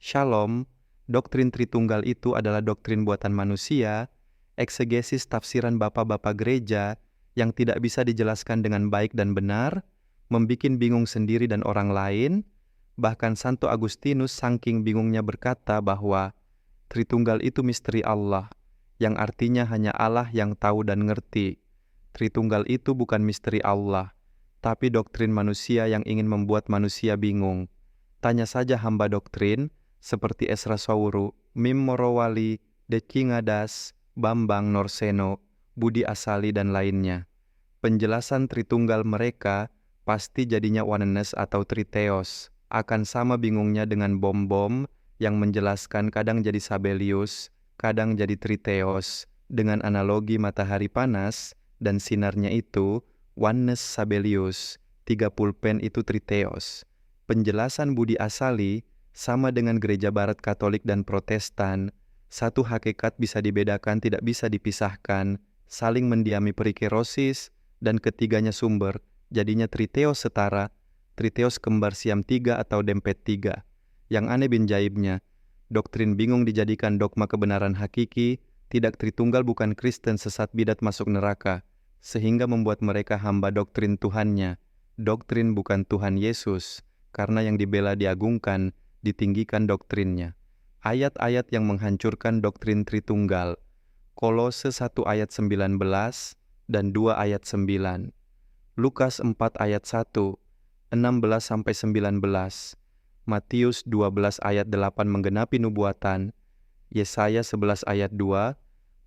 Shalom, doktrin Tritunggal itu adalah doktrin buatan manusia, eksegesis tafsiran bapak-bapak gereja yang tidak bisa dijelaskan dengan baik dan benar, membikin bingung sendiri dan orang lain. Bahkan Santo Agustinus saking bingungnya berkata bahwa Tritunggal itu misteri Allah, yang artinya hanya Allah yang tahu dan ngerti. Tritunggal itu bukan misteri Allah, tapi doktrin manusia yang ingin membuat manusia bingung. Tanya saja hamba doktrin, seperti Esra Sauru, Mim Morowali, Decingadas, Bambang Norseno, Budi Asali, dan lainnya. Penjelasan Tritunggal mereka pasti jadinya oneness atau triteos. Akan sama bingungnya dengan bom-bom yang menjelaskan kadang jadi Sabelius, kadang jadi triteos. Dengan analogi matahari panas dan sinarnya itu, oneness Sabelius, 3 pulpen itu triteos. Penjelasan Budi Asali sama dengan gereja Barat Katolik dan Protestan, satu hakikat bisa dibedakan tidak bisa dipisahkan, saling mendiami perikerosis, dan ketiganya sumber, jadinya triteos setara, triteos kembar siam 3 atau dempet 3. Yang aneh bin jaibnya, doktrin bingung dijadikan dogma kebenaran hakiki, tidak Tritunggal bukan Kristen sesat bidat masuk neraka, sehingga membuat mereka hamba doktrin Tuhannya, doktrin bukan Tuhan Yesus, karena yang dibela diagungkan, ditinggikan doktrinnya. Ayat-ayat yang menghancurkan doktrin Tritunggal. Kolose 1 ayat 19 dan 2 ayat 9. Lukas 4 ayat 1, 16-19. Matius 12 ayat 8 menggenapi nubuatan. Yesaya 11 ayat 2,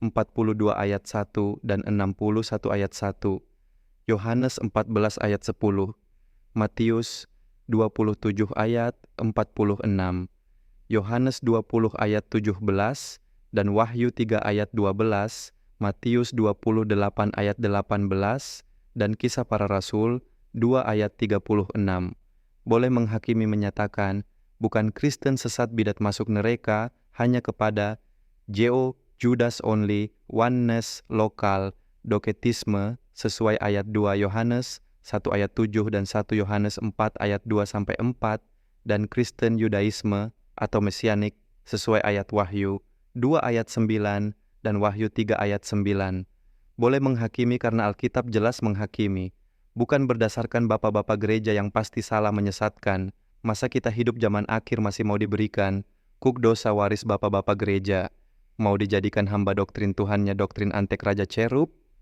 42 ayat 1 dan 61 ayat 1. Yohanes 14 ayat 10. Matius 27 ayat 46, Yohanes 20 ayat 17, dan Wahyu 3 ayat 12, Matius 28 ayat 18, dan Kisah Para Rasul 2 ayat 36. Boleh menghakimi menyatakan, bukan Kristen sesat bidat masuk neraka hanya kepada Judas only, oneness, lokal, doketisme, sesuai ayat 2 Yohanes 1 ayat 7 dan 1 Yohanes 4 ayat 2-4, dan Kristen Yudaisme atau Mesianik sesuai ayat Wahyu 2 ayat 9 dan Wahyu 3 ayat 9. Boleh menghakimi karena Alkitab jelas menghakimi, bukan berdasarkan bapak-bapak gereja yang pasti salah menyesatkan. Masa kita hidup zaman akhir masih mau diberikan kuk dosa waris bapak-bapak gereja, mau dijadikan hamba doktrin Tuhannya doktrin antek Raja Cherub?